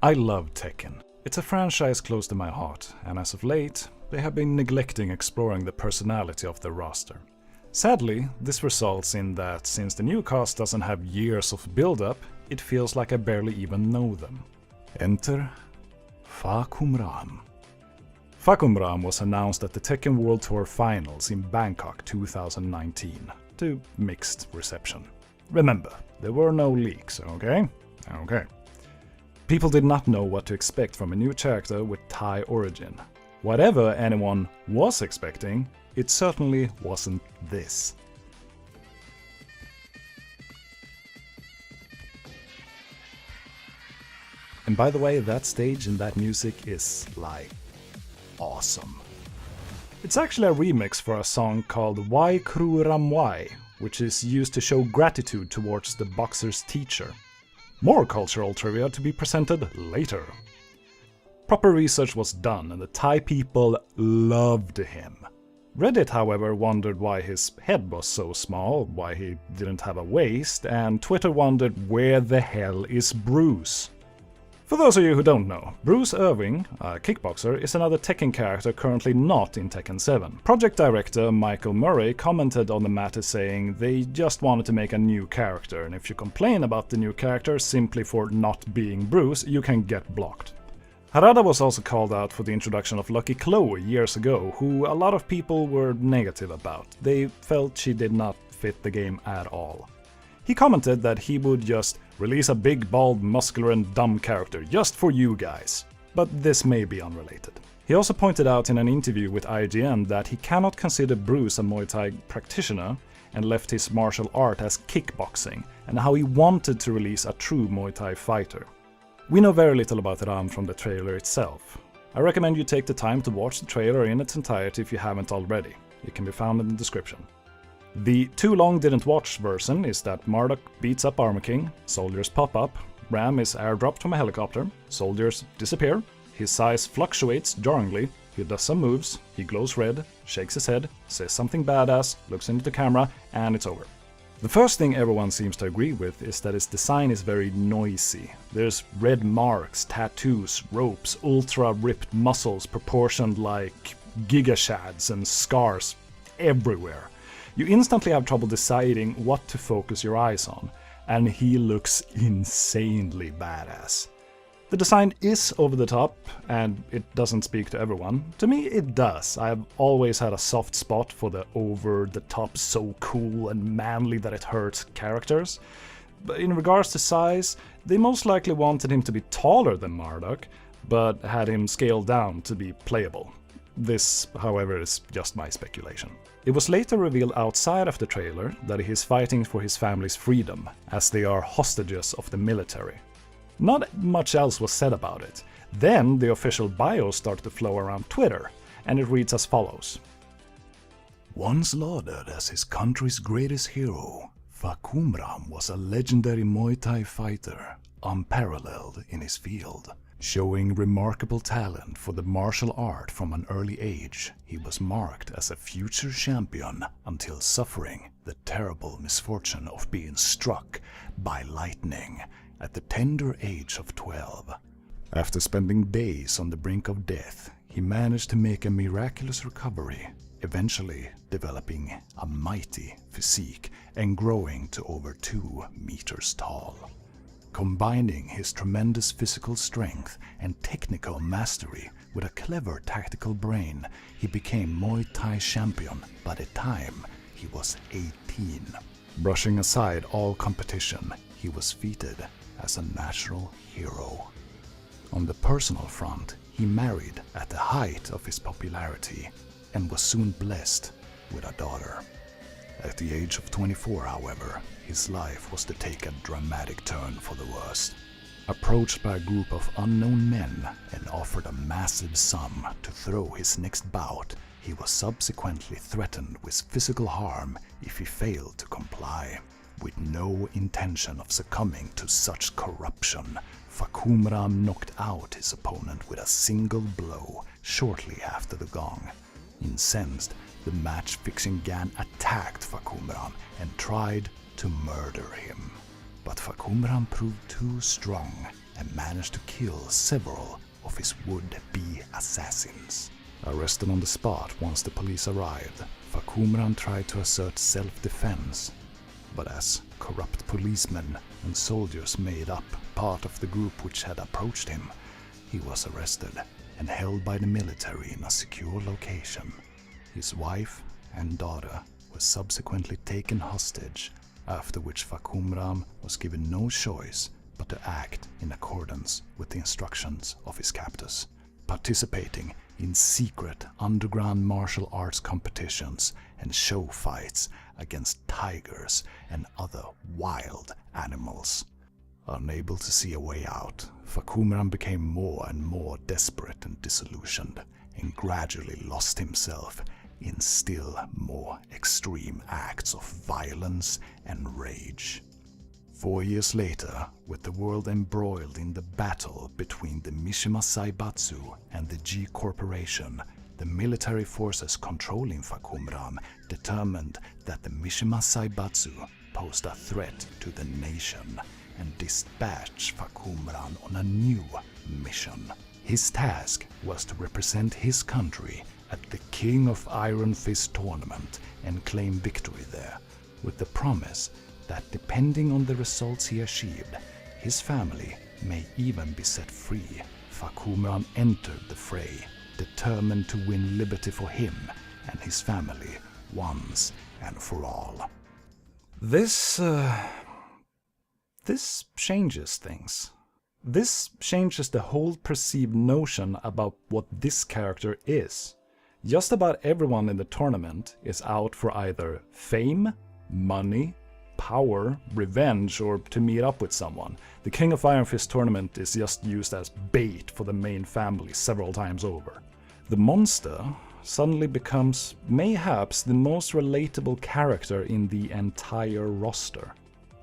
I love Tekken. It's a franchise close to my heart, and as of late, they have been neglecting exploring the personality of their roster. Sadly, this results in that since the new cast doesn't have years of build-up, it feels like I barely even know them. Enter Fahkumram. Fahkumram was announced at the Tekken World Tour Finals in Bangkok 2019, to mixed reception. Remember, there were no leaks, okay? Okay. People did not know what to expect from a new character with Thai origin. Whatever anyone was expecting, it certainly wasn't this. And by the way, that stage and that music is, like, awesome. It's actually a remix for a song called Wai Khru Ram Muay, which is used to show gratitude towards the boxer's teacher. More cultural trivia to be presented later. Proper research was done and the Thai people loved him. Reddit, however, wondered why his head was so small, why he didn't have a waist, and Twitter wondered where the hell is Bruce? For those of you who don't know, Bruce Irving, a kickboxer, is another Tekken character currently not in Tekken 7. Project director Michael Murray commented on the matter saying they just wanted to make a new character, and if you complain about the new character simply for not being Bruce, you can get blocked. Harada was also called out for the introduction of Lucky Chloe years ago, who a lot of people were negative about. They felt she did not fit the game at all. He commented that he would just release a big, bald, muscular and dumb character just for you guys. But this may be unrelated. He also pointed out in an interview with IGN that he cannot consider Bruce a Muay Thai practitioner and left his martial art as kickboxing, and how he wanted to release a true Muay Thai fighter. We know very little about Ram from the trailer itself. I recommend you take the time to watch the trailer in its entirety if you haven't already. It can be found in the description. The too long didn't watch version is that Marduk beats up Armor King, soldiers pop up, Ram is airdropped from a helicopter, soldiers disappear, his size fluctuates jarringly, he does some moves, he glows red, shakes his head, says something badass, looks into the camera, and it's over. The first thing everyone seems to agree with is that its design is very noisy. There's red marks, tattoos, ropes, ultra-ripped muscles proportioned like gigashads and scars everywhere. You instantly have trouble deciding what to focus your eyes on, and he looks insanely badass. The design is over the top, and it doesn't speak to everyone. To me, it does. I've always had a soft spot for the over-the-top, so cool and manly that it hurts characters. But in regards to size, they most likely wanted him to be taller than Marduk, but had him scaled down to be playable. This, however, is just my speculation. It was later revealed outside of the trailer that he is fighting for his family's freedom, as they are hostages of the military. Not much else was said about it. Then the official bio started to flow around Twitter, and it reads as follows. Once lauded as his country's greatest hero, Fahkumram was a legendary Muay Thai fighter, unparalleled in his field. Showing remarkable talent for the martial art from an early age, he was marked as a future champion until suffering the terrible misfortune of being struck by lightning at the tender age of 12. After spending days on the brink of death, he managed to make a miraculous recovery, eventually developing a mighty physique and growing to over 2 meters tall. Combining his tremendous physical strength and technical mastery with a clever tactical brain, he became Muay Thai champion by the time he was 18. Brushing aside all competition, he was feted as a natural hero. On the personal front, he married at the height of his popularity and was soon blessed with a daughter. At the age of 24, however, his life was to take a dramatic turn for the worst. Approached by a group of unknown men and offered a massive sum to throw his next bout, he was subsequently threatened with physical harm if he failed to comply. With no intention of succumbing to such corruption, Fahkumram knocked out his opponent with a single blow shortly after the gong. Incensed, the match-fixing gang attacked Fahkumram and tried to murder him. But Fahkumram proved too strong and managed to kill several of his would-be assassins. Arrested on the spot once the police arrived, Fahkumram tried to assert self-defense, but as corrupt policemen and soldiers made up part of the group which had approached him, he was arrested and held by the military in a secure location. His wife and daughter were subsequently taken hostage, after which Fahkumram was given no choice but to act in accordance with the instructions of his captors, participating in secret underground martial arts competitions and show fights against tigers and other wild animals. Unable to see a way out, Fahkumram became more and more desperate and disillusioned, and gradually lost himself in still more extreme acts of violence and rage. 4 years later, with the world embroiled in the battle between the Mishima Zaibatsu and the G Corporation, the military forces controlling Fahkumram determined that the Mishima Zaibatsu posed a threat to the nation and dispatched Fahkumram on a new mission. His task was to represent his country at the King of Iron Fist tournament and claim victory there, with the promise that depending on the results he achieved, his family may even be set free. Fahkumram entered the fray, determined to win liberty for him and his family once and for all. This changes things. This changes the whole perceived notion about what this character is. Just about everyone in the tournament is out for either fame, money, power, revenge, or to meet up with someone. The King of Iron Fist tournament is just used as bait for the main family several times over. The monster suddenly becomes mayhaps the most relatable character in the entire roster.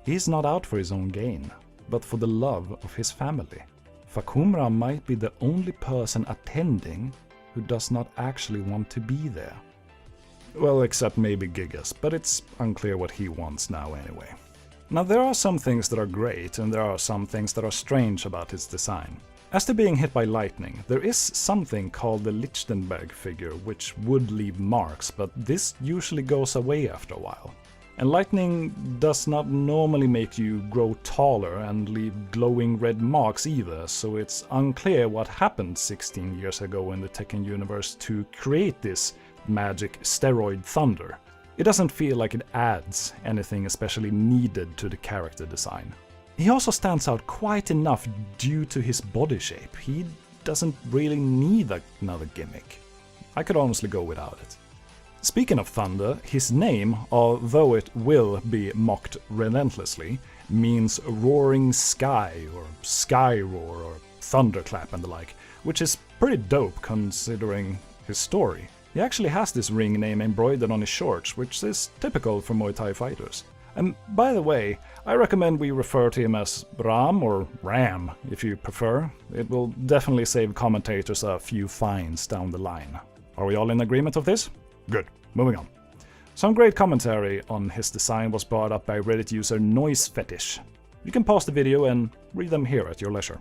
He's not out for his own gain, but for the love of his family. Fahkumram might be the only person attending who does not actually want to be there. Well, except maybe Gigas, but it's unclear what he wants now anyway. Now, there are some things that are great, and there are some things that are strange about his design. As to being hit by lightning, there is something called the Lichtenberg figure, which would leave marks, but this usually goes away after a while. And lightning does not normally make you grow taller and leave glowing red marks either, so it's unclear what happened 16 years ago in the Tekken universe to create this magic steroid thunder. It doesn't feel like it adds anything especially needed to the character design. He also stands out quite enough due to his body shape. He doesn't really need another gimmick. I could honestly go without it. Speaking of thunder, his name, although it will be mocked relentlessly, means roaring sky or sky roar or thunderclap and the like, which is pretty dope considering his story. He actually has this ring name embroidered on his shorts, which is typical for Muay Thai fighters. And by the way, I recommend we refer to him as Ram or Ram if you prefer. It will definitely save commentators a few fines down the line. Are we all in agreement of this? Good. Moving on. Some great commentary on his design was brought up by Reddit user Noise Fetish. You can pause the video and read them here at your leisure.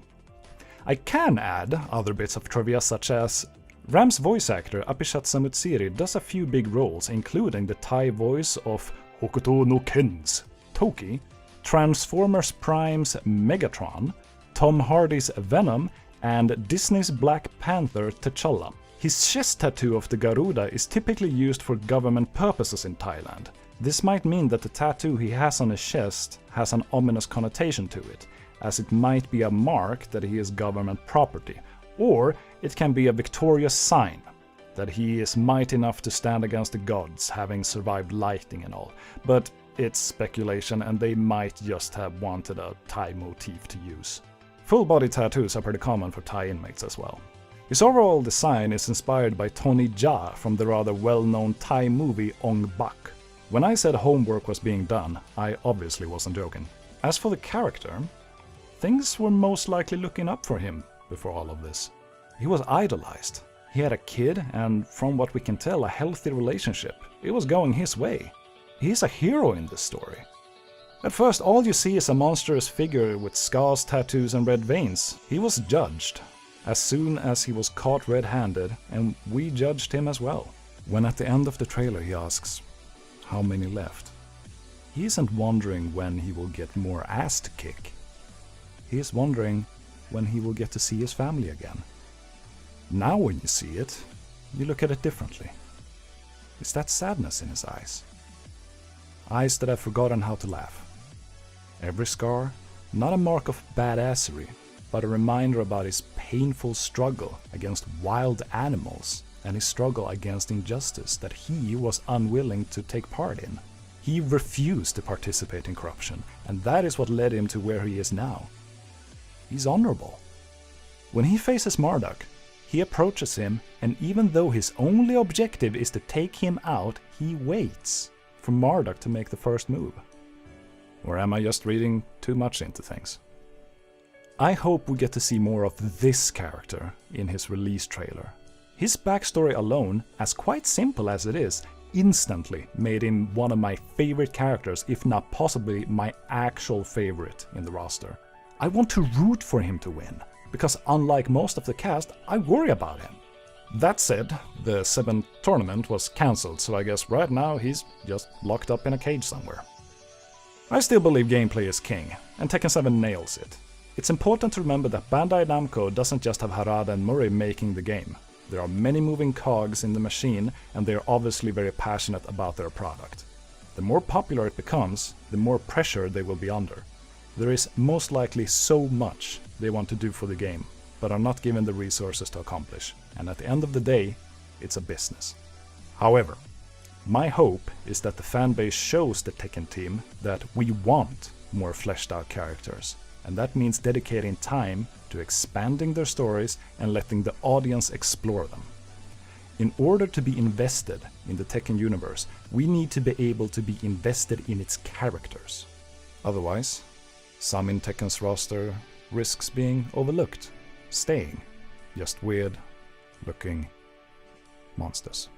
I can add other bits of trivia such as Ram's voice actor Apishat Samutsiri does a few big roles, including the Thai voice of Hokuto no Ken's Toki, Transformers Prime's Megatron, Tom Hardy's Venom, and Disney's Black Panther T'Challa. His chest tattoo of the Garuda is typically used for government purposes in Thailand. This might mean that the tattoo he has on his chest has an ominous connotation to it, as it might be a mark that he is government property, or it can be a victorious sign that he is mighty enough to stand against the gods, having survived lightning and all. But it's speculation, and they might just have wanted a Thai motif to use. Full body tattoos are pretty common for Thai inmates as well. His overall design is inspired by Tony Jaa from the rather well-known Thai movie Ong Bak. When I said homework was being done, I obviously wasn't joking. As for the character, things were most likely looking up for him before all of this. He was idolized. He had a kid, and from what we can tell, a healthy relationship. It was going his way. He's a hero in this story. At first, all you see is a monstrous figure with scars, tattoos and red veins. He was judged as soon as he was caught red-handed, and we judged him as well. When at the end of the trailer he asks, how many left? He isn't wondering when he will get more ass to kick. He is wondering when he will get to see his family again. Now when you see it, you look at it differently. Is that sadness in his eyes? Eyes that have forgotten how to laugh. Every scar, not a mark of badassery, but a reminder about his painful struggle against wild animals and his struggle against injustice that he was unwilling to take part in. He refused to participate in corruption, and that is what led him to where he is now. He's honorable. When he faces Marduk, he approaches him, and even though his only objective is to take him out, he waits for Marduk to make the first move. Or am I just reading too much into things? I hope we get to see more of this character in his release trailer. His backstory alone, as quite simple as it is, instantly made him one of my favorite characters, if not possibly my actual favorite in the roster. I want to root for him to win, because unlike most of the cast, I worry about him. That said, the 7th tournament was cancelled, so I guess right now he's just locked up in a cage somewhere. I still believe gameplay is king, and Tekken 7 nails it. It's important to remember that Bandai Namco doesn't just have Harada and Murray making the game. There are many moving cogs in the machine, and they are obviously very passionate about their product. The more popular it becomes, the more pressure they will be under. There is most likely so much they want to do for the game, but are not given the resources to accomplish, and at the end of the day, it's a business. However, my hope is that the fanbase shows the Tekken team that we want more fleshed out characters, and that means dedicating time to expanding their stories and letting the audience explore them. In order to be invested in the Tekken universe, we need to be able to be invested in its characters. Otherwise, some in Tekken's roster risks being overlooked, staying just weird looking monsters.